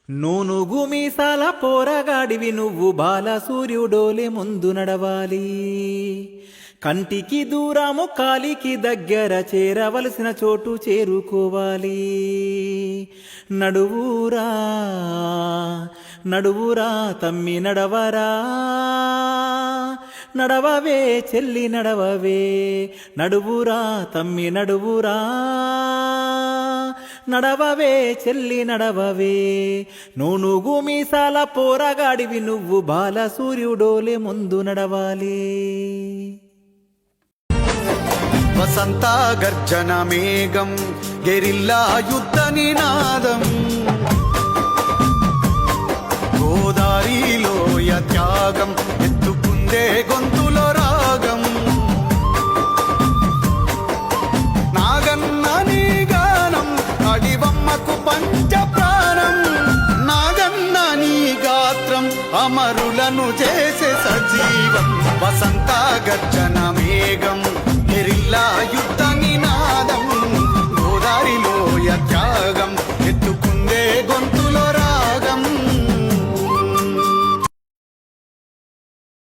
నూనుగు మీసాల పోరగాడివి నువ్వు బాల సూర్యుడోలే ముందు నడవాలి. కంటికి దూరము కాలికి దగ్గర చేరవలసిన చోటు చేరుకోవాలి. నడువురా నడువురా తమ్మి నడవరా, నడవవే చెల్లి నడవవే, నడువురా తమ్మి నడువురా, నడవవే చెల్లి నడవవే. నూనుగు మీసాల పోరగాడివి నువ్వు బాల సూర్యుడోలే ముందు నడవాలి. వసంత గర్జన మేఘం గెరిల్లా యుద్ధ నినాదం, గోదారిలోయ త్యాగం ఎత్తుకుందే గొంతులో రాగం. నాగన్న నీ గానం అడివమ్మకు పంచ ప్రాణం, నాగన్న నీ గాత్రం అమరులను చేసే సజీవం. వసంత గర్జన మేఘం గెరిల్లా యుద్ధ